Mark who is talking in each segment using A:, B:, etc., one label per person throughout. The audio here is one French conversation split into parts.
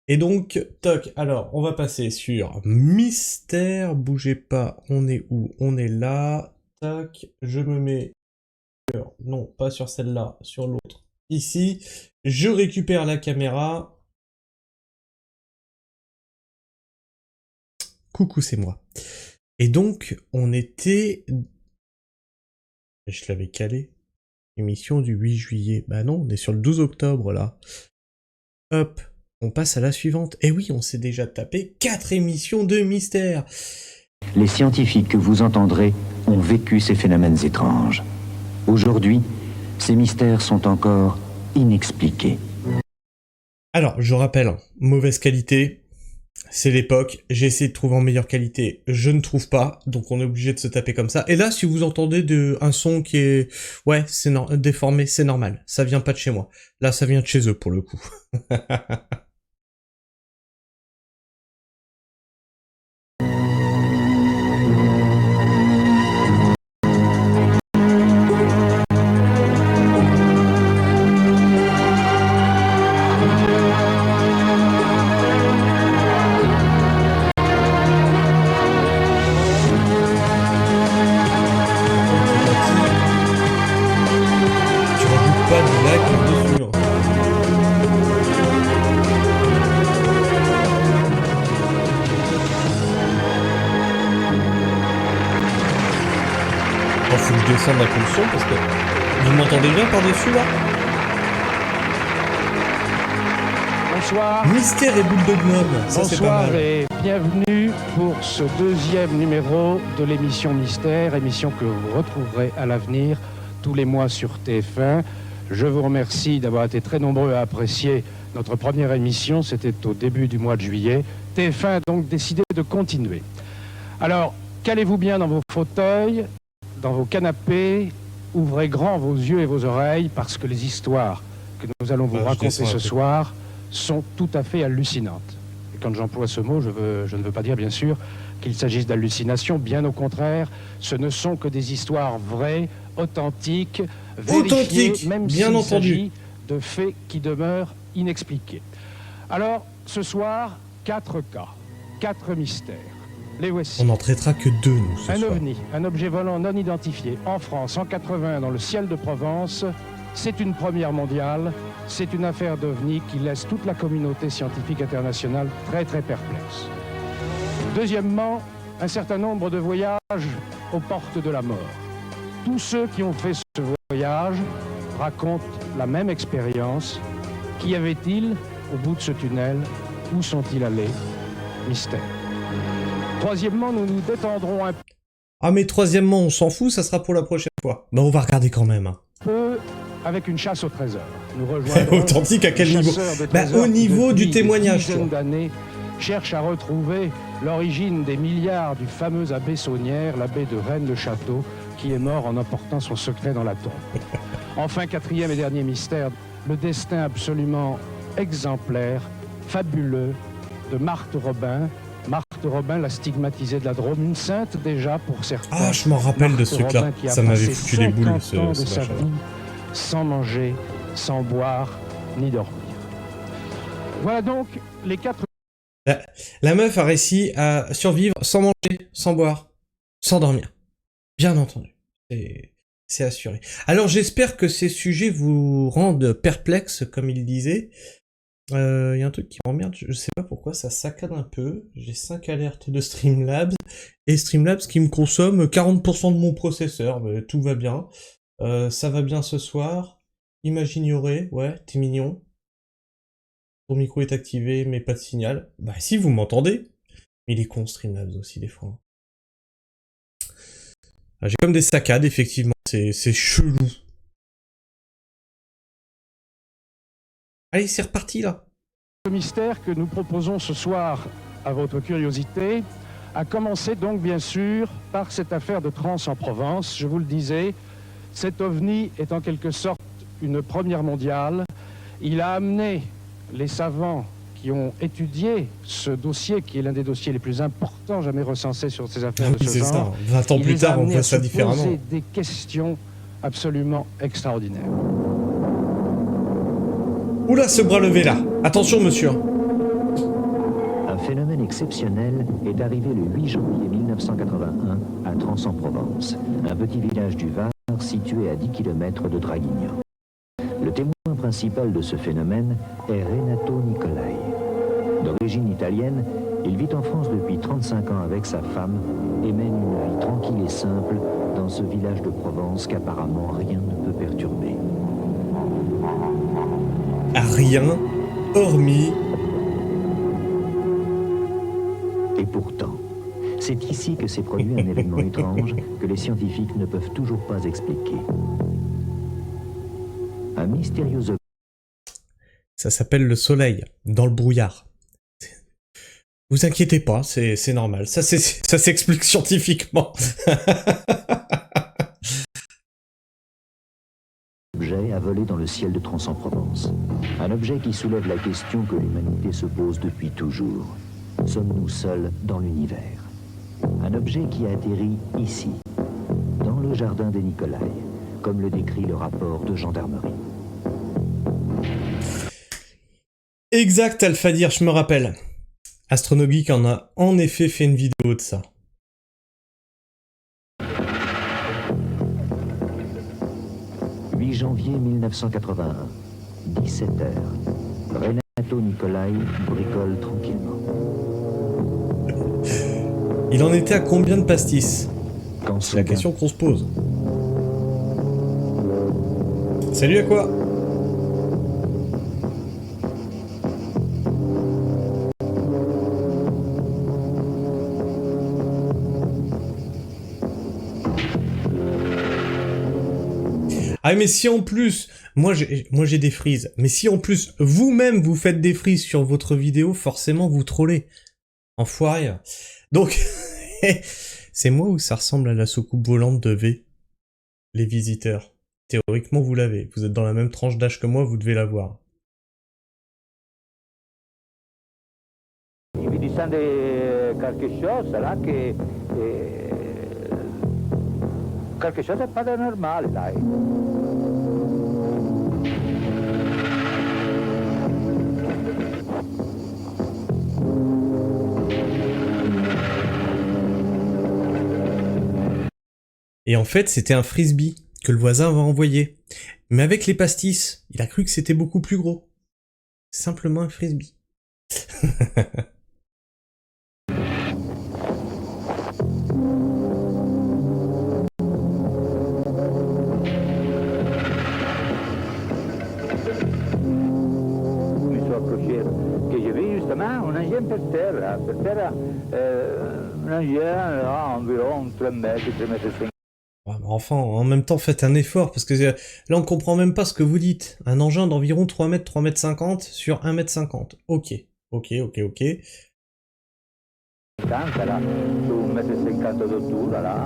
A: Et donc, toc, alors, on va passer sur mystère, bougez pas, on est où? On est là, tac, je me mets sur, non, pas sur celle-là, sur l'autre, ici, je récupère la caméra, coucou, c'est moi. Et donc, on était, je l'avais calé, émission du 8 juillet, bah non, on est sur le 12 octobre, là. Hop, on passe à la suivante. Et oui, on s'est déjà tapé 4 émissions de mystère.
B: Les scientifiques que vous entendrez ont vécu ces phénomènes étranges. Aujourd'hui, ces mystères sont encore inexpliqués.
A: Alors, je rappelle, hein, mauvaise qualité, c'est l'époque, j'ai essayé de trouver en meilleure qualité, je ne trouve pas, donc on est obligé de se taper comme ça. Et là, si vous entendez un son qui est, ouais, c'est déformé, c'est normal, ça vient pas de chez moi. Là, ça vient de chez eux, pour le coup. Tu rajoutes pas de lag par-dessus, hein. Bon, faut que je descende un peu le son parce que vous m'entendez bien par-dessus là?
C: Bonsoir.
A: Mystère et boule de gnome, ça c'est pas
C: Bonsoir
A: mal.
C: et bienvenue pour ce deuxième numéro de l'émission Mystère, émission que vous retrouverez à l'avenir tous les mois sur TF1. Je vous remercie d'avoir été très nombreux à apprécier notre première émission, c'était au début du mois de juillet. TF1 a donc décidé de continuer. Alors, calez-vous bien dans vos fauteuils, dans vos canapés, ouvrez grand vos yeux et vos oreilles parce que les histoires que nous allons vous raconter ce soir sont tout à fait hallucinantes. Et quand j'emploie ce mot, je ne veux pas dire, bien sûr, qu'il s'agisse d'hallucinations. Bien au contraire, ce ne sont que des histoires vraies, authentiques, vérifiées, même
A: bien
C: s'il
A: entendu,
C: s'agit de faits qui demeurent inexpliqués. Alors, ce soir, 4 cas, 4 mystères. Les voici.
A: on n'en traitera que 2, nous, ce
C: Un
A: soir.
C: ovni, un objet volant non identifié, en France, en 80, dans le ciel de Provence. C'est une première mondiale. C'est une affaire d'ovni qui laisse toute la communauté scientifique internationale très très perplexe. Deuxièmement, un certain nombre de voyages aux portes de la mort. Tous ceux qui ont fait ce voyage racontent la même expérience. Qu'y avait-il au bout de ce tunnel? Où sont-ils allés? Mystère. Troisièmement, nous nous détendrons un
A: Ah mais troisièmement, on s'en fout, ça sera pour la prochaine fois. Bah on va regarder quand même. Hein.
C: peu avec une chasse au trésor. Nous rejoindrons
A: Authentique à quel
C: les
A: niveau?
C: chasseurs de
A: Bah
C: trésors
A: au
C: qui,
A: niveau
C: depuis
A: du témoignage.
C: des dizaines d'années, cherchent à retrouver l'origine des milliards du fameux abbé Saunière, l'abbé de Rennes-le-Château, qui est mort en emportant son secret dans la tombe. Enfin, quatrième et dernier mystère, le destin absolument exemplaire, fabuleux, de Marthe Robin. Marthe Robin, la stigmatisée de la Drôme, une sainte déjà pour certains.
A: Ah, je m'en rappelle de ce
C: Marthe
A: truc-là.
C: Robin qui a
A: Ça m'avait
C: passé
A: foutu les boules,
C: 50 ans de
A: ce
C: sa
A: machin.
C: vie sans manger, sans boire, ni dormir. Voilà donc les 4...
A: La meuf a réussi à survivre sans manger, sans boire, sans dormir. Bien entendu. C'est assuré. Alors j'espère que ces sujets vous rendent perplexes, comme il disait. Y a un truc qui m'emmerde, je sais pas pourquoi, ça saccade un peu. J'ai 5 alertes de Streamlabs, et Streamlabs qui me consomme 40% de mon processeur, mais tout va bien. Ça va bien ce soir. Imagine ignorer, ouais, t'es mignon. Ton micro est activé, mais pas de signal. Bah si, vous m'entendez. Mais il est con Streamlabs aussi des fois. Ah, j'ai comme des saccades, effectivement, c'est chelou. Allez, c'est reparti là.
C: Le mystère que nous proposons ce soir à votre curiosité a commencé donc bien sûr par cette affaire de Trans en Provence. Je vous le disais, cet ovni est en quelque sorte une première mondiale. Il a amené les savants qui ont étudié ce dossier, qui est l'un des dossiers les plus importants jamais recensés sur ces affaires de ce
A: C'est ça,
C: genre.
A: 20 ans
C: Il
A: plus
C: les a
A: tard, on
C: amenés
A: voit
C: à
A: ça
C: se
A: différemment.
C: poser des questions absolument extraordinaires.
A: Oula, ce bras levé là. Attention, monsieur.
B: exceptionnel est arrivé le 8 janvier 1981 à Trans-en-Provence, un petit village du Var situé à 10 km de Draguignan. Le témoin principal de ce phénomène est Renato Nicolai. D'origine italienne, il vit en France depuis 35 ans avec sa femme et mène une vie tranquille et simple dans ce village de Provence qu'apparemment rien ne peut perturber.
A: Rien, hormis...
B: Et pourtant, c'est ici que s'est produit un événement étrange que les scientifiques ne peuvent toujours pas expliquer. Un mystérieux objet.
A: Ça s'appelle le soleil, dans le brouillard. Vous inquiétez pas, c'est normal. Ça s'explique scientifiquement.
B: Objet a volé dans le ciel de Trans-en-Provence. Un objet qui soulève la question que l'humanité se pose depuis toujours. Sommes-nous seuls dans l'univers? Un objet qui a atterri ici, dans le jardin des Nicolai, comme le décrit le rapport de gendarmerie.
A: Exact, Alphadir, je me rappelle. Astronogeek en a en effet fait une vidéo de ça.
B: « 8 janvier 1981, 17h. Renato Nicolai bricole tranquillement.
A: Il en était à combien de pastis?
B: Quand
A: C'est la question qu'on se pose. Salut à quoi? Ah mais si en plus, moi j'ai des frises, mais si en plus vous-même vous faites des frises sur votre vidéo, forcément vous trollez. Enfoiré. Donc, c'est moi ou ça ressemble à la soucoupe volante de V? Les visiteurs. Théoriquement vous l'avez, vous êtes dans la même tranche d'âge que moi, vous devez l'avoir.
D: Vi dicendo quelque chose là che quelque chose pas de normal là.
A: Et en fait, c'était un frisbee que le voisin va envoyer. Mais avec les pastis, il a cru que c'était beaucoup plus gros. Simplement un frisbee.
D: Che j'ai vu justement un engin per terra, un engin là, environ 3 mètres, 3 mètres 5.
A: Ouais, mais enfin, en même temps, faites un effort, parce que là, on comprend même pas ce que vous dites. Un engin d'environ 3 mètres, 3 mètres 50 sur 1 mètre 50. Ok.
D: 50 là, su 1 mètre 50 d'altura là.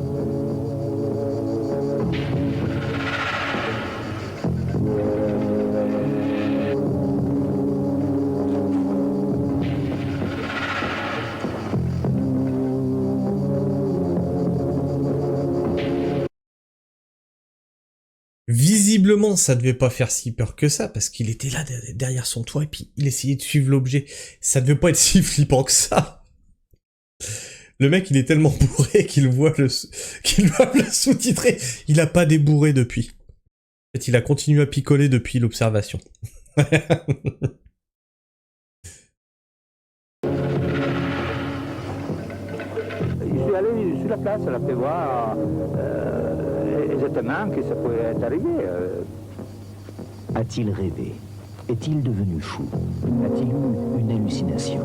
A: Visiblement, ça devait pas faire si peur que ça, parce qu'il était là derrière son toit, et puis il essayait de suivre l'objet. Ça devait pas être si flippant que ça. Le mec, il est tellement bourré qu'il voit le sous-titrer. Il a pas débourré depuis. En fait, il a continué à picoler depuis l'observation.
D: Je suis allé sur la place là, pour voir exactement que ça pouvait être arrivé.
B: A-t-il rêvé? Est-il devenu fou? A-t-il eu une hallucination?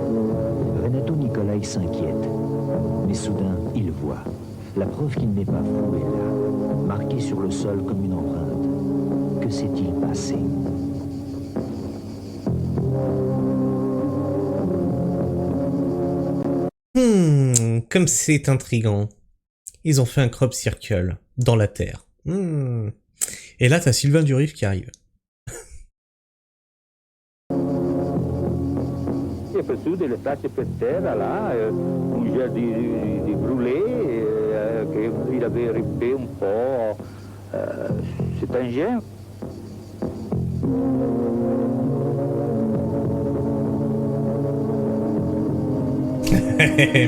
B: Renato Nicolai s'inquiète. Mais soudain, il voit. La preuve qu'il n'est pas fou est là, marquée sur le sol comme une empreinte. Que s'est-il passé?
A: Comme c'est intriguant. Ils ont fait un crop circle dans la Terre. Et là, t'as Sylvain Durif qui arrive.
D: J'ai perçu des places per terra là, un gel de brûlé, qu'il avait ripé un peu. C'est un gel.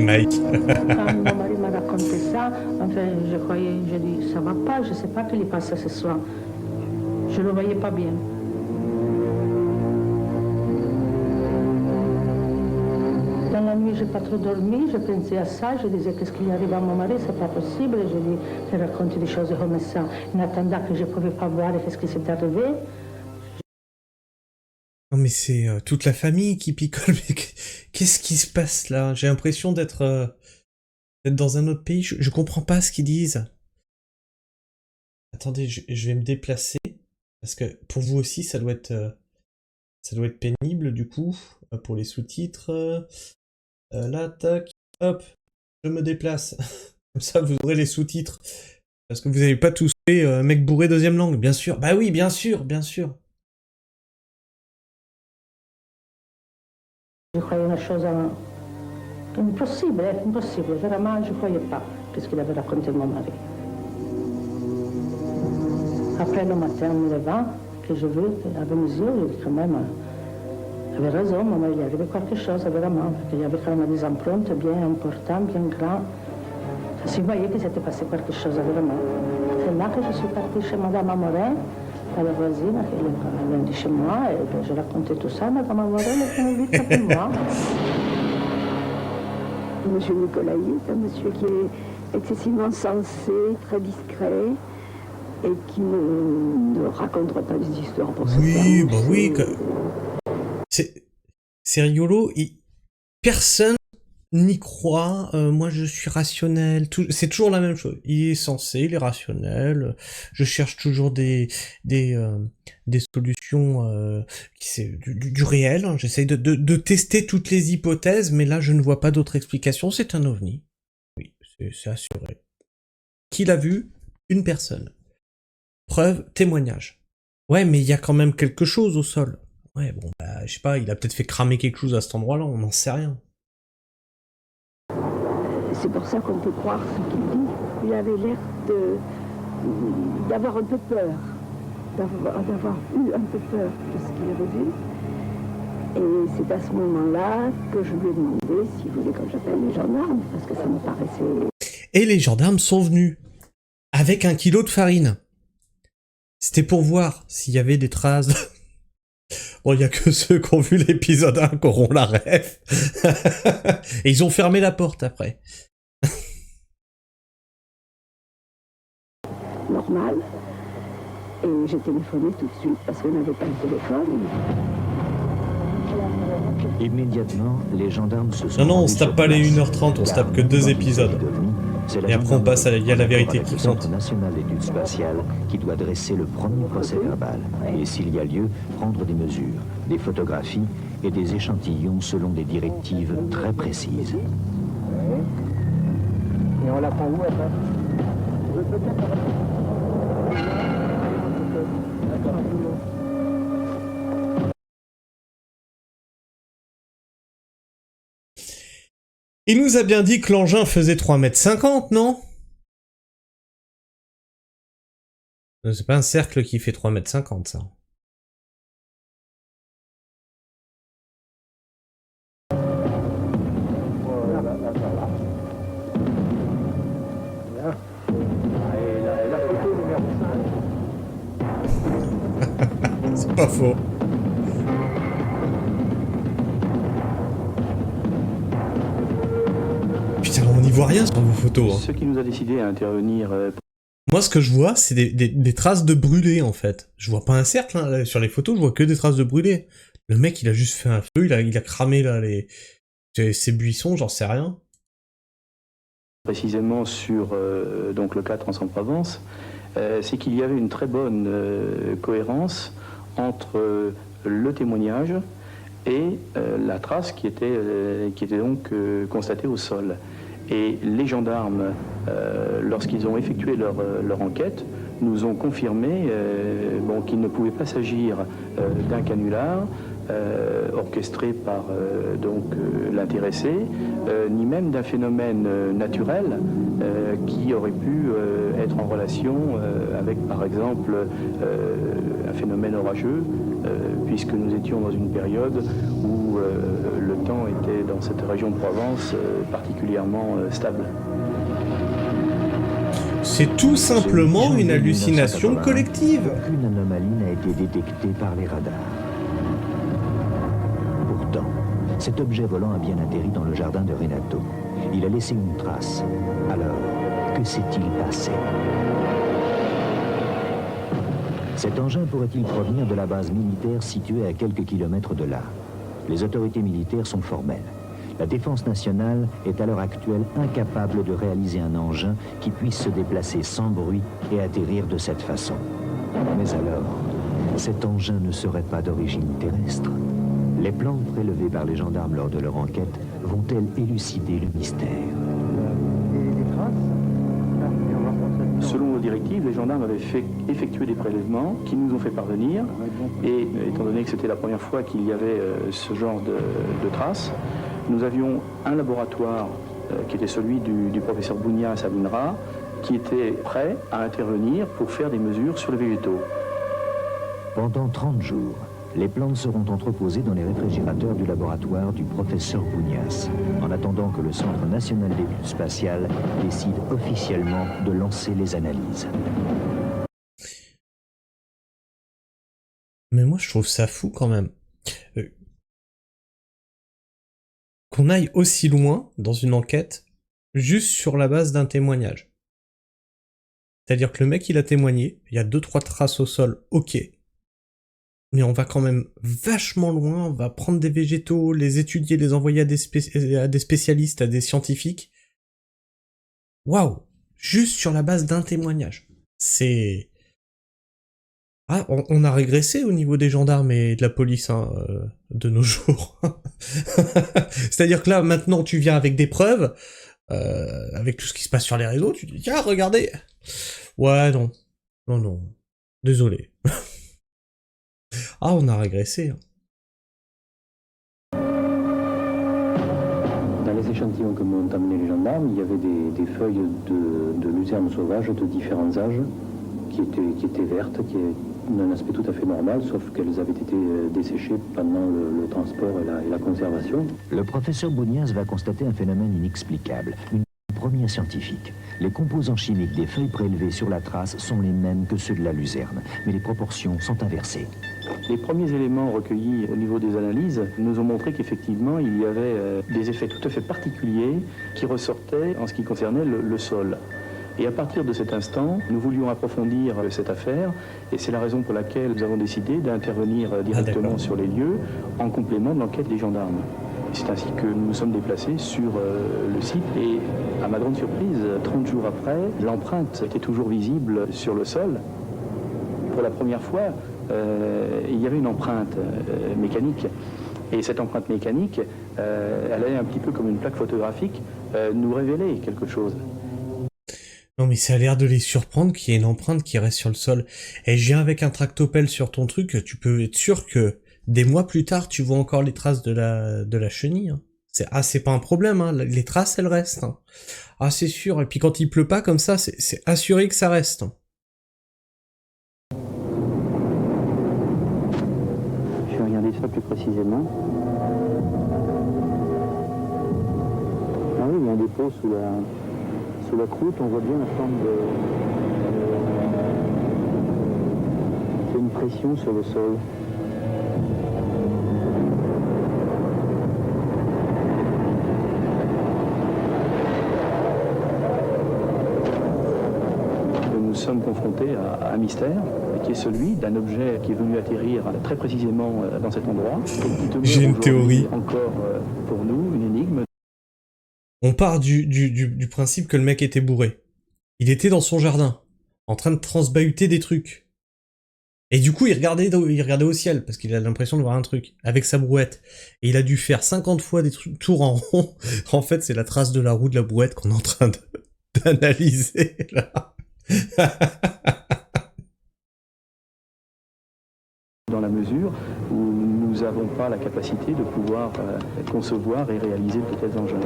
A: Mike.
E: Quand mon mari m'a raconté ça, enfin, je croyais, je dis, ça va pas, je sais pas qu'il y passe ce soir. Je le voyais pas bien. Dans la nuit, j'ai pas trop dormi, je pensais à ça, je disais qu'est-ce qu'il arrive à mon mari, c'est pas possible. Je lui ai raconté des choses comme ça, en attendant que je pouvais pas voir qu'est-ce qui s'est arrivé.
A: Non mais c'est toute la famille qui picole. Mais qu'est-ce qui se passe là? J'ai l'impression d'être dans un autre pays. Je comprends pas ce qu'ils disent. Attendez, je vais me déplacer parce que pour vous aussi ça doit être pénible du coup pour les sous-titres. Là, tac, hop, je me déplace. Comme ça, vous aurez les sous-titres. Parce que vous n'avez pas tous fait mec bourré deuxième langue, bien sûr. Bah oui, bien sûr, bien sûr.
E: Je croyais une chose impossible, impossible. Vraiment, je ne croyais pas ce qu'il avait raconté mon mari. Après le matin, en me levant, que je veux, avec mes yeux, je dis quand même, il avait raison, mon mari, il y avait quelque chose, vraiment. Il y avait quand même des empreintes bien importantes, bien grandes. Ça se voyait que s'était passé quelque chose, vraiment. C'est là que je suis partie chez Madame Amorin, à la voisine, elle est de chez moi, et je racontais tout ça. Madame Amorin, elle est venue vite après moi.
F: Monsieur Nicolai est un monsieur qui est excessivement sensé, très discret, et qui ne racontera pas des histoires pour se faire.
A: Oui, bah oui. C'est rigolo. Personne n'y croit. Moi, je suis rationnel. C'est toujours la même chose. Il est sensé, il est rationnel. Je cherche toujours des solutions qui c'est du réel. Hein. J'essaye de tester toutes les hypothèses, mais là, je ne vois pas d'autre explication. C'est un ovni. Oui, c'est assuré. Qui l'a vu? Une personne. Preuve, témoignage. Ouais, mais il y a quand même quelque chose au sol. Ouais, bon, bah, je sais pas, il a peut-être fait cramer quelque chose à cet endroit-là, on n'en sait rien.
F: C'est pour ça qu'on peut croire ce qu'il dit. Il avait l'air d'avoir un peu peur, d'avoir eu un peu peur de ce qu'il avait vu. Et c'est à ce moment-là que je lui ai demandé s'il voulait que j'appelle les gendarmes, parce que ça me paraissait...
A: Et les gendarmes sont venus, avec 1 kilo de farine. C'était pour voir s'il y avait des traces... Bon, il y a que ceux qui ont vu l'épisode 1 qui auront la ref. Et ils ont fermé la porte après.
F: Normal. Et j'ai téléphoné tout de suite parce qu'on n'avait pas le téléphone.
B: Immédiatement, les gendarmes se sont...
A: Non, on se tape pas les 1h30, on se tape que 2 épisodes. Et après on passe il y a la vérité qui
B: le
A: compte.
B: Centre national d'études spatiales qui doit dresser le premier procès verbal. Et s'il y a lieu, prendre des mesures, des photographies et des échantillons selon des directives très précises.
C: Et on l'attend où après?
A: Il nous a bien dit que l'engin faisait 3,50 m, non? C'est pas un cercle qui fait 3,50 m, ça. C'est pas faux. Putain, on n'y voit rien sur vos photos. Hein.
G: Ce qui nous a décidé à intervenir...
A: Moi, ce que je vois, c'est des traces de brûlé, en fait. Je vois pas un cercle, hein. Sur les photos, je vois que des traces de brûlé. Le mec, il a juste fait un feu, il a cramé là ses buissons, j'en sais rien.
G: Précisément sur donc le cas Trans-en-Provence, c'est qu'il y avait une très bonne cohérence entre le témoignage et la trace qui était donc constatée au sol. Et les gendarmes, lorsqu'ils ont effectué leur enquête, nous ont confirmé qu'il ne pouvait pas s'agir d'un canular orchestré par l'intéressé, ni même d'un phénomène naturel qui aurait pu être en relation avec, par exemple, un phénomène orageux, puisque nous étions dans une période où le temps était était dans cette région de Provence particulièrement stable.
A: C'est tout simplement
B: Ce
A: une
B: 8 janvier
A: hallucination
B: 1981,
A: collective.
B: Aucune anomalie n'a été détectée par les radars. Pourtant, cet objet volant a bien atterri dans le jardin de Renato. Il a laissé une trace. Alors, que s'est-il passé? Cet engin pourrait-il provenir de la base militaire située à quelques kilomètres de là? Les autorités militaires sont formelles. La défense nationale est à l'heure actuelle incapable de réaliser un engin qui puisse se déplacer sans bruit et atterrir de cette façon. Mais alors, cet engin ne serait pas d'origine terrestre? Les plantes prélevées par les gendarmes lors de leur enquête vont-elles élucider le mystère?
G: Selon nos directives, les gendarmes avaient effectué des prélèvements qui nous ont fait parvenir. Et étant donné que c'était la première fois qu'il y avait ce genre de traces, nous avions un laboratoire qui était celui du professeur Bounia à Sabinra, qui était prêt à intervenir pour faire des mesures sur les végétaux.
B: Pendant 30 jours, les plantes seront entreposées dans les réfrigérateurs du laboratoire du professeur Bounias, en attendant que le Centre national d'études spatiales décide officiellement de lancer les analyses.
A: Mais moi, je trouve ça fou quand même. Qu'on aille aussi loin dans une enquête juste sur la base d'un témoignage. C'est-à-dire que le mec, il a témoigné, il y a 2-3 traces au sol, ok. Mais on va quand même vachement loin, on va prendre des végétaux, les étudier, les envoyer à des spécialistes, à des scientifiques. Waouh! Juste sur la base d'un témoignage. C'est... Ah, on a régressé au niveau des gendarmes et de la police de nos jours. C'est-à-dire que là, maintenant, tu viens avec des preuves, avec tout ce qui se passe sur les réseaux, tu dis, tiens, regardez. Ouais, non. Non. Désolé. Ah, on a régressé.
H: Dans les échantillons que m'ont amené les gendarmes, il y avait des feuilles de luzerne sauvage de différents âges qui étaient vertes, qui ont un aspect tout à fait normal, sauf qu'elles avaient été desséchées pendant le transport et la conservation.
B: Le professeur Bounias va constater un phénomène inexplicable, une première scientifique. Les composants chimiques des feuilles prélevées sur la trace sont les mêmes que ceux de la luzerne, mais les proportions sont inversées.
G: Les premiers éléments recueillis au niveau des analyses nous ont montré qu'effectivement il y avait des effets tout à fait particuliers qui ressortaient en ce qui concernait le sol. Et à partir de cet instant, nous voulions approfondir cette affaire et c'est la raison pour laquelle nous avons décidé d'intervenir directement sur les lieux en complément de l'enquête des gendarmes. C'est ainsi que nous nous sommes déplacés sur le site et à ma grande surprise, 30 jours après, l'empreinte était toujours visible sur le sol. Pour la première fois, il y avait une empreinte mécanique. Et cette empreinte mécanique, elle allait un petit peu comme une plaque photographique, nous révéler quelque chose.
A: Non mais ça a l'air de les surprendre qu'il y ait une empreinte qui reste sur le sol. Et je viens avec un tractopelle sur ton truc, tu peux être sûr que des mois plus tard, tu vois encore les traces de la chenille. Hein. C'est pas un problème, hein. Les traces, elles restent. Hein. Ah, c'est sûr. Et puis quand il pleut pas comme ça, c'est assuré que ça reste. Hein.
H: Je vais regarder ça plus précisément. Ah oui, il y a un dépôt sous la croûte, on voit bien la forme de... C'est une pression sur le sol.
G: Nous sommes confrontés à un mystère qui est celui d'un objet qui est venu atterrir très précisément dans cet endroit.
A: J'ai une théorie.
G: Encore pour nous, une énigme.
A: On part du principe que le mec était bourré. Il était dans son jardin, en train de transbahuter des trucs. Et du coup, il regardait au ciel, parce qu'il a l'impression de voir un truc, avec sa brouette. Et il a dû faire 50 fois des tours en rond. En fait, c'est la trace de la roue de la brouette qu'on est en train d'analyser, là.
G: Dans la mesure où nous n'avons pas la capacité de pouvoir concevoir et réaliser de tels engins.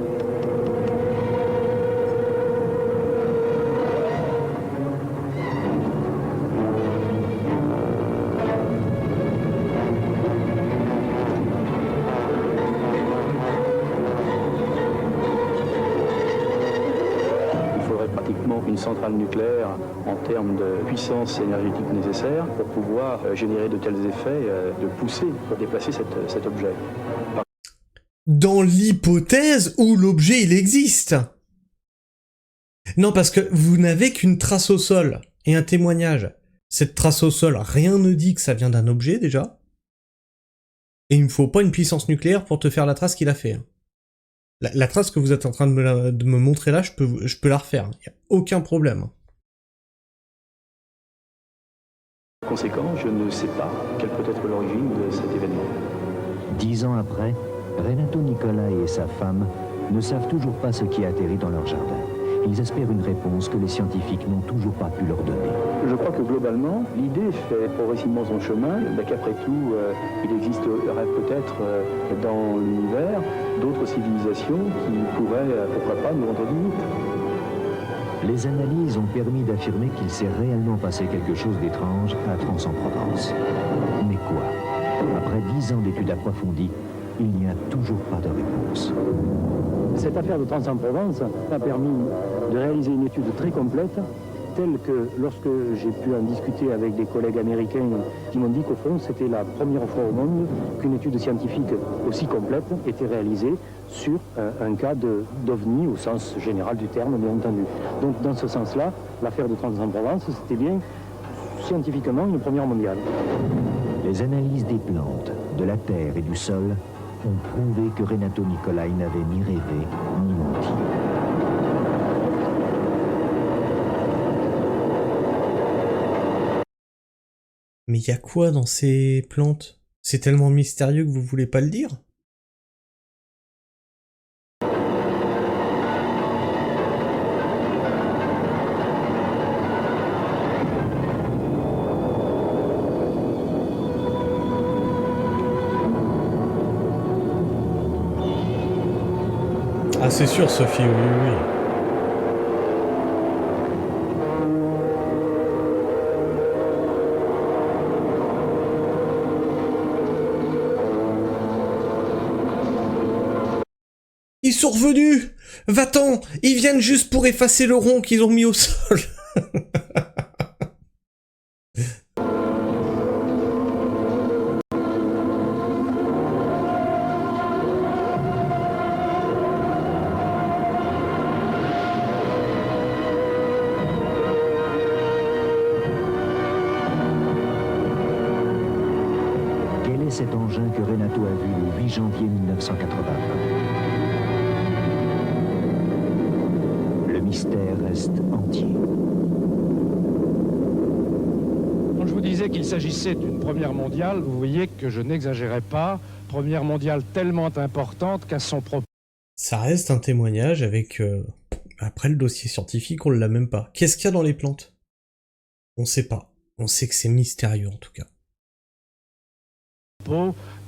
G: pratiquement une centrale nucléaire en termes de puissance énergétique nécessaire pour pouvoir générer de tels effets, de pousser pour déplacer cet objet.
A: Dans l'hypothèse où l'objet il existe. Non, parce que vous n'avez qu'une trace au sol et un témoignage. Cette trace au sol, rien ne dit que ça vient d'un objet déjà. Et il me faut pas une puissance nucléaire pour te faire la trace qu'il a fait. La trace que vous êtes en train de me montrer là, je peux la refaire. Il n'y a aucun problème.
G: Par conséquent, je ne sais pas quelle peut être l'origine de cet événement.
B: 10 ans après, Renato Nicolai et sa femme ne savent toujours pas ce qui a atterri dans leur jardin. Ils espèrent une réponse que les scientifiques n'ont toujours pas pu leur donner.
G: Je crois que globalement, l'idée fait progressivement son chemin, qu'après tout, il existerait peut-être dans l'univers d'autres civilisations qui pourraient, pourquoi pas, nous rendre visite.
B: Les analyses ont permis d'affirmer qu'il s'est réellement passé quelque chose d'étrange à Trans-en-Provence. Mais quoi? Après 10 ans d'études approfondies, il n'y a toujours pas de réponse.
H: Cette affaire de Trans-en-Provence a permis de réaliser une étude très complète, telle que lorsque j'ai pu en discuter avec des collègues américains qui m'ont dit qu'au fond c'était la première fois au monde qu'une étude scientifique aussi complète était réalisée sur un cas d'OVNI au sens général du terme, bien entendu. Donc dans ce sens-là, l'affaire de Trans-en-Provence, c'était bien scientifiquement une première mondiale.
B: Les analyses des plantes, de la terre et du sol ont prouvé que Renato Nicolai n'avait ni rêvé ni menti.
A: Mais il y a quoi dans ces plantes? C'est tellement mystérieux que vous voulez pas le dire? Ah c'est sûr Sophie, oui, oui. Ils sont revenus! Va-t'en! Ils viennent juste pour effacer le rond qu'ils ont mis au sol.
B: Quel est cet engin que Renato a vu le 8 janvier 1981? Le mystère reste entier.
C: Quand je vous disais qu'il s'agissait d'une première mondiale, vous voyez que je n'exagérais pas. Première mondiale tellement importante qu'à son propos.
A: Ça reste un témoignage avec... Après le dossier scientifique, on l'a même pas. Qu'est-ce qu'il y a dans les plantes? On sait pas. On sait que c'est mystérieux en tout cas.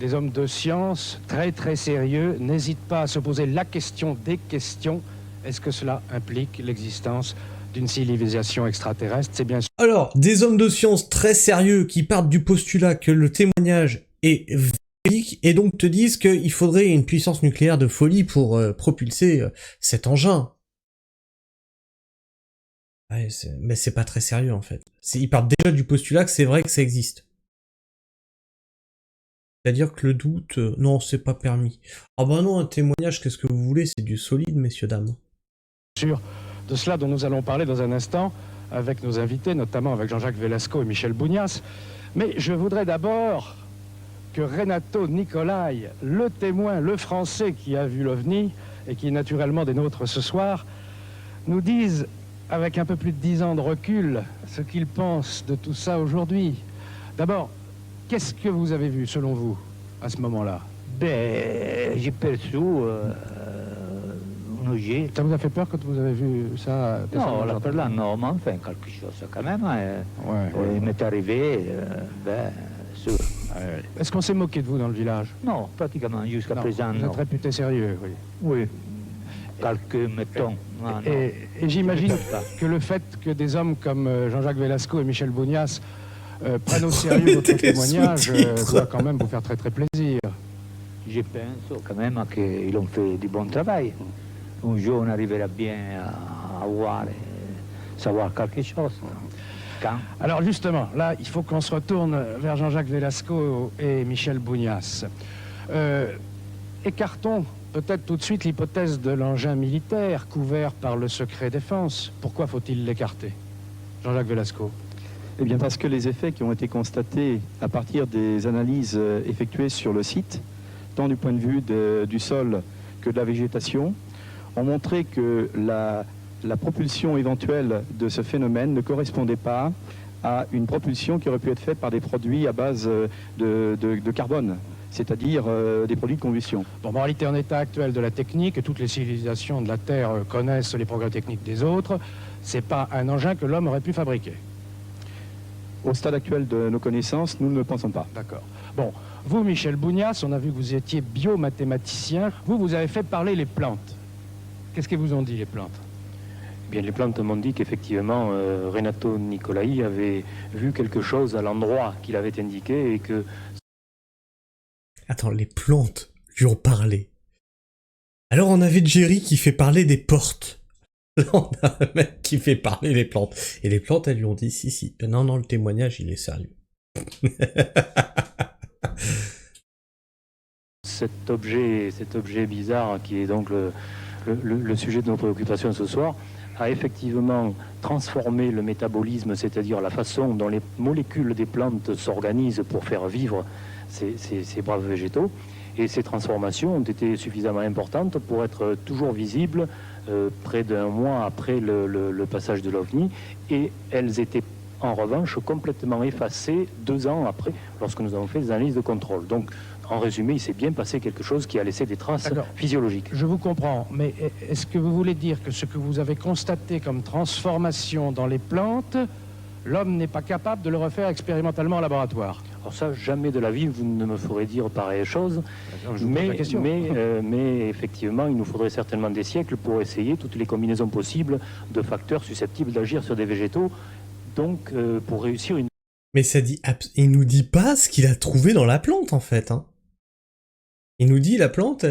C: Des hommes de science très très sérieux n'hésitent pas à se poser la question des questions. Est-ce que cela implique l'existence d'une civilisation extraterrestre? C'est bien sûr.
A: Alors, des hommes de science très sérieux qui partent du postulat que le témoignage est véridique et donc te disent qu'il faudrait une puissance nucléaire de folie pour propulser cet engin. Ouais, mais c'est pas très sérieux en fait. Ils partent déjà du postulat que c'est vrai que ça existe. C'est-à-dire que le doute, non, c'est pas permis. Ah bah non, un témoignage, qu'est-ce que vous voulez? C'est du solide, messieurs, dames.
C: Sûr de cela dont nous allons parler dans un instant avec nos invités, notamment avec Jean-Jacques Velasco et Michel Bougnas. Mais je voudrais d'abord que Renato Nicolai, le témoin, le Français qui a vu l'OVNI et qui est naturellement des nôtres ce soir, nous dise, avec un peu plus de 10 ans de recul, ce qu'il pense de tout ça aujourd'hui. D'abord, qu'est-ce que vous avez vu, selon vous, à ce moment-là?
D: J'ai perçu un objet.
C: Ça vous a fait peur quand vous avez vu ça?
D: Non, là, non, mais enfin, quelque chose quand même. Il m'est arrivé, sûr.
C: Est-ce qu'on s'est moqué de vous dans le village?
D: Non, pratiquement, jusqu'à présent,
C: vous
D: non.
C: êtes réputé sérieux, oui.
D: Oui, quelques, mettons.
C: Et j'imagine que le fait que des hommes comme Jean-Jacques Velasco et Michel Bougnas prennent au sérieux votre témoignage doit quand même vous faire très très plaisir.
D: Je pense quand même qu'ils ont fait du bon travail. Un jour, on arrivera bien à voir savoir quelque chose. Quand?
C: Alors justement, là, il faut qu'on se retourne vers Jean-Jacques Velasco et Michel Bougnasse. Écartons peut-être tout de suite l'hypothèse de l'engin militaire couvert par le secret défense. Pourquoi faut-il l'écarter, Jean-Jacques Velasco?
G: Eh bien parce que les effets qui ont été constatés à partir des analyses effectuées sur le site, tant du point de vue du sol que de la végétation, ont montré que la propulsion éventuelle de ce phénomène ne correspondait pas à une propulsion qui aurait pu être faite par des produits à base de carbone, c'est-à-dire des produits de combustion.
C: Bon, en réalité, en état actuel de la technique, et toutes les civilisations de la Terre connaissent les progrès techniques des autres, c'est pas un engin que l'homme aurait pu fabriquer.
G: Au stade actuel de nos connaissances, nous ne le pensons pas.
C: D'accord. Bon, vous, Michel Bougnasse, on a vu que vous étiez biomathématicien. Vous avez fait parler les plantes. Qu'est-ce qu'elles vous ont dit, les plantes?
I: Eh bien, les plantes m'ont dit qu'effectivement, Renato Nicolai avait vu quelque chose à l'endroit qu'il avait indiqué et que...
A: Attends, les plantes lui ont parlé. Alors on avait Jerry qui fait parler des portes. Là, on a un mec qui fait parler les plantes. Et les plantes, elles lui ont dit, si. Non, le témoignage, il est sérieux.
I: Cet objet bizarre qui est donc le sujet de nos préoccupations ce soir, a effectivement transformé le métabolisme, c'est-à-dire la façon dont les molécules des plantes s'organisent pour faire vivre ces braves végétaux. Et ces transformations ont été suffisamment importantes pour être toujours visibles près d'un mois après le passage de l'OVNI, et elles étaient en revanche complètement effacées 2 ans après, lorsque nous avons fait des analyses de contrôle. Donc, en résumé, il s'est bien passé quelque chose qui a laissé des traces physiologiques.
C: Je vous comprends, mais est-ce que vous voulez dire que ce que vous avez constaté comme transformation dans les plantes, l'homme n'est pas capable de le refaire expérimentalement en laboratoire?
I: Alors ça, jamais de la vie, vous ne me ferez dire pareille chose. Mais effectivement, il nous faudrait certainement des siècles pour essayer toutes les combinaisons possibles de facteurs susceptibles d'agir sur des végétaux. Donc, pour réussir une...
A: Mais ça dit... Il nous dit pas ce qu'il a trouvé dans la plante, en fait. Hein. Il nous dit, la plante,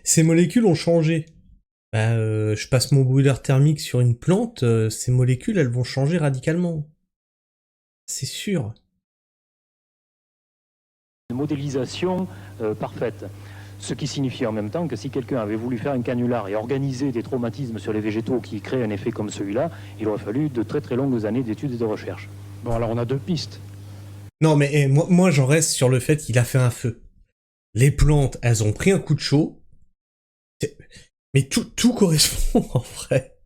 A: ses molécules ont changé. Je passe mon brûleur thermique sur une plante, ces molécules, elles vont changer radicalement. C'est sûr.
I: Une modélisation parfaite. Ce qui signifie en même temps que si quelqu'un avait voulu faire un canular et organiser des traumatismes sur les végétaux qui créent un effet comme celui-là, il aurait fallu de très très longues années d'études et de recherche.
C: Bon, alors on a 2 pistes.
A: Non, mais moi j'en reste sur le fait qu'il a fait un feu. Les plantes, elles ont pris un coup de chaud. Mais tout correspond en vrai.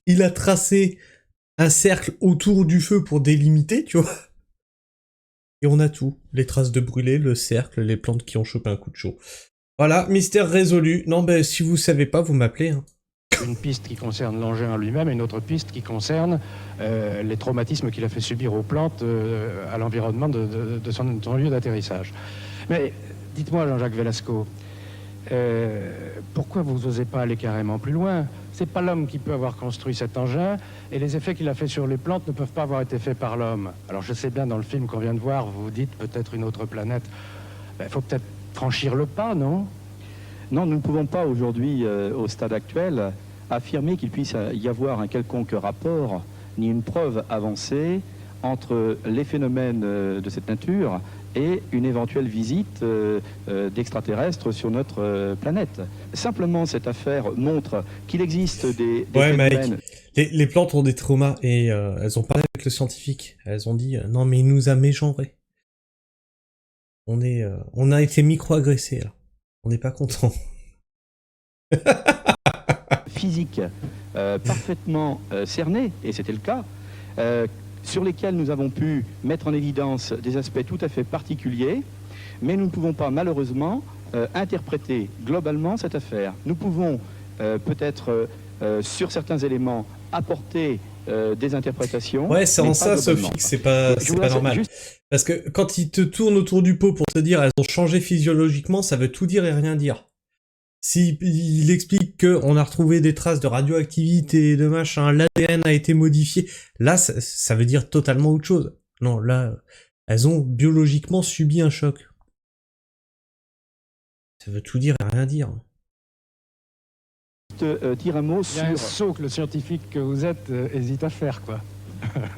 A: Il a tracé un cercle autour du feu pour délimiter, tu vois. Et on a tout. Les traces de brûlé, le cercle, les plantes qui ont chopé un coup de chaud. Voilà, mystère résolu. Non, si vous savez pas, vous m'appelez. Hein.
C: Une piste qui concerne l'engin en lui-même et une autre piste qui concerne les traumatismes qu'il a fait subir aux plantes à l'environnement de son lieu d'atterrissage. Mais dites-moi, Jean-Jacques Velasco, pourquoi vous n'osez pas aller carrément plus loin? C'est pas l'homme qui peut avoir construit cet engin, et les effets qu'il a fait sur les plantes ne peuvent pas avoir été faits par l'homme. Alors je sais bien, dans le film qu'on vient de voir, vous dites peut-être une autre planète. Il faut peut-être franchir le pas, non?
G: Non, nous ne pouvons pas aujourd'hui, au stade actuel, affirmer qu'il puisse y avoir un quelconque rapport, ni une preuve avancée entre les phénomènes de cette nature et une éventuelle visite d'extraterrestres sur notre planète. Simplement, cette affaire montre qu'il existe des phénomènes...
A: Les plantes ont des traumas et elles ont parlé avec le scientifique. Elles ont dit non mais il nous a mégenrés. On a été micro-agressés là. On n'est pas content.
G: Physique parfaitement cerné, et c'était le cas, sur lesquels nous avons pu mettre en évidence des aspects tout à fait particuliers, mais nous ne pouvons pas malheureusement interpréter globalement cette affaire. Nous pouvons peut-être sur certains éléments apporter des interprétations.
A: Ouais, c'est en ça, Sophie, que c'est pas normal. Parce que quand il te tourne autour du pot pour te dire elles ont changé physiologiquement, ça veut tout dire et rien dire. S'il explique qu'on a retrouvé des traces de radioactivité, de machin, l'ADN a été modifié, là, ça veut dire totalement autre chose. Non, là, elles ont biologiquement subi un choc. Ça veut tout dire et rien dire.
G: dire un mot
C: Il y a un
G: sur...
C: saut que le scientifique que vous êtes hésite à faire, quoi. Michel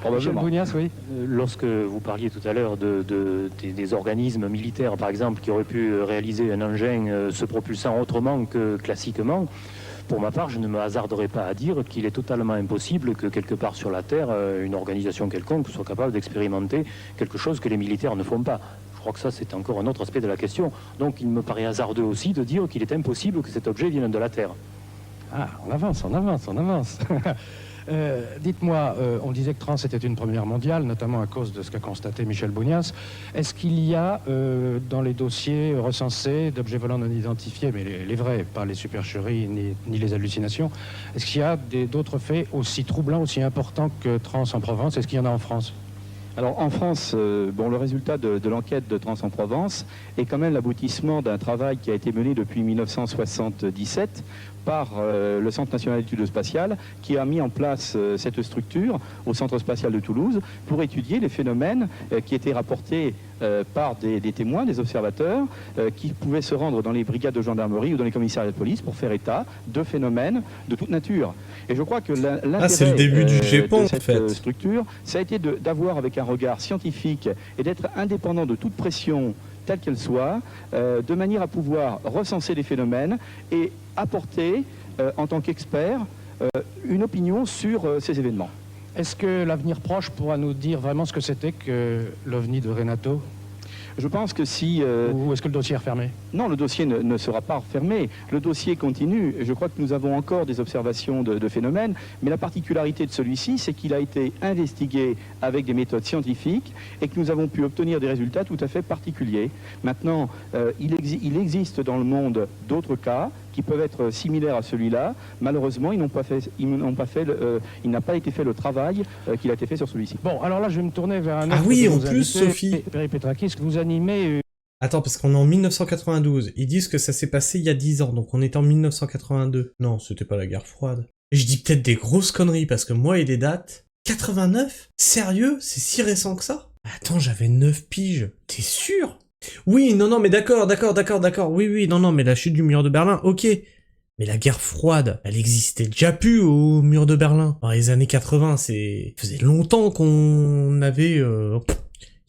G: Probablement.
C: Bougnas, oui.
I: Lorsque vous parliez tout à l'heure des organismes militaires, par exemple, qui auraient pu réaliser un engin se propulsant autrement que classiquement, pour ma part, je ne me hasarderai pas à dire qu'il est totalement impossible que quelque part sur la Terre, une organisation quelconque soit capable d'expérimenter quelque chose que les militaires ne font pas. Je crois que ça, c'est encore un autre aspect de la question. Donc il me paraît hasardeux aussi de dire qu'il est impossible que cet objet vienne de la Terre.
C: Ah, on avance, on avance, on avance. Dites-moi, on disait que Trans était une première mondiale, notamment à cause de ce qu'a constaté Michel Bougnas. Est-ce qu'il y a dans les dossiers recensés d'objets volants non identifiés, mais les vrais, pas les supercheries ni les hallucinations, est-ce qu'il y a d'autres faits aussi troublants, aussi importants que Trans en Provence? Est-ce qu'il y en a en France?
G: Alors en France, le résultat de l'enquête de Trans en Provence est quand même l'aboutissement d'un travail qui a été mené depuis 1977 par le Centre national d'études spatiales, qui a mis en place cette structure au Centre spatial de Toulouse pour étudier les phénomènes qui étaient rapportés par des témoins, des observateurs, qui pouvaient se rendre dans les brigades de gendarmerie ou dans les commissariats de police pour faire état de phénomènes de toute nature. Et je crois que l'intérêt
A: c'est le début du GEPON,
G: de cette
A: en fait.
G: structure, ça a été d'avoir avec un regard scientifique et d'être indépendant de toute pression telle qu'elle soit, de manière à pouvoir recenser les phénomènes et apporter, en tant qu'expert, une opinion sur ces événements.
C: Est-ce que l'avenir proche pourra nous dire vraiment ce que c'était que l'OVNI de Renato?
G: Je pense que si...
C: Ou est-ce que le dossier est refermé?
G: Non, le dossier ne sera pas refermé. Le dossier continue. Je crois que nous avons encore des observations de phénomènes, mais la particularité de celui-ci, c'est qu'il a été investigué avec des méthodes scientifiques et que nous avons pu obtenir des résultats tout à fait particuliers. Maintenant, il existe dans le monde d'autres cas qui peuvent être similaires à celui-là. Malheureusement, il n'a pas été fait le travail qu'il a été fait sur celui-ci.
C: Bon, alors là, je vais me tourner vers un autre...
A: Ah oui,
C: de
A: en
C: nos
A: plus,
C: invités,
A: Sophie.
C: Perry Petrakis, que vous animez...
A: Attends, parce qu'on est en 1992. Ils disent que ça s'est passé il y a 10 ans, donc on est en 1982. Non, c'était pas la guerre froide. Et je dis peut-être des grosses conneries, parce que moi et des dates... 89? Sérieux? C'est si récent que ça? Attends, j'avais 9 piges. T'es sûr? Oui, non, mais d'accord. Oui, non, mais la chute du mur de Berlin, ok. Mais la guerre froide, elle existait déjà plus au mur de Berlin. Dans les années 80, ça faisait longtemps qu'on avait... il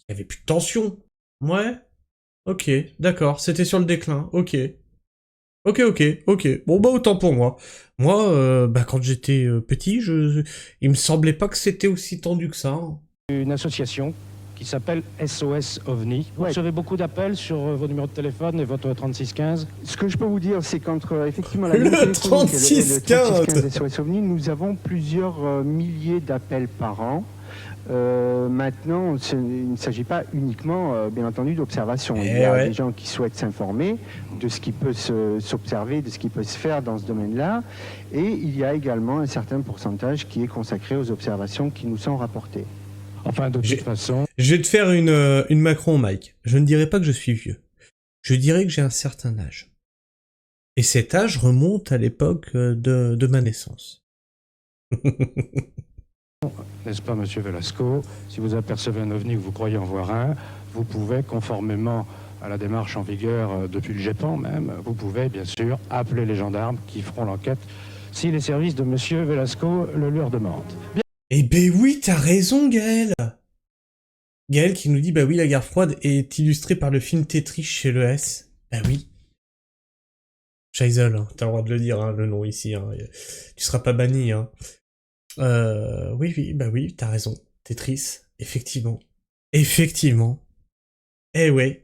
A: y avait plus de tension. Ouais. Ok, d'accord, c'était sur le déclin, ok. Bon, bah, autant pour moi. Moi, quand j'étais petit, il me semblait pas que c'était aussi tendu que ça. Hein.
C: Une association qui s'appelle SOS OVNI. Vous recevez beaucoup d'appels sur vos numéros de téléphone et votre 3615.
J: Ce que je peux vous dire, c'est qu'entre effectivement la
A: Le
J: ligne téléphonique et
A: 3615.
J: le 3615 SOS OVNI, nous avons plusieurs milliers d'appels par an. Maintenant, il ne s'agit pas uniquement, bien entendu, d'observation. Il y a des gens qui souhaitent s'informer de ce qui peut s'observer, de ce qui peut se faire dans ce domaine-là. Et il y a également un certain pourcentage qui est consacré aux observations qui nous sont rapportées.
C: Enfin, de toute façon...
A: Je vais te faire une Macron, Mike. Je ne dirais pas que je suis vieux. Je dirais que j'ai un certain âge. Et cet âge remonte à l'époque de ma naissance.
C: N'est-ce pas, monsieur Velasco? Si vous apercevez un ovni ou vous croyez en voir un, vous pouvez, conformément à la démarche en vigueur depuis le GEPAN même, vous pouvez, bien sûr, appeler les gendarmes qui feront l'enquête si les services de monsieur Velasco le leur demandent. Bien.
A: Eh ben oui, t'as raison, Gaël. Gaël qui nous dit, bah oui, la guerre froide est illustrée par le film Tetris chez le S. Bah oui. Scheisel, hein, t'as le droit de le dire, hein, le nom ici. Hein. Tu seras pas banni, hein. Oui, t'as raison. Tetris, effectivement. Eh ouais.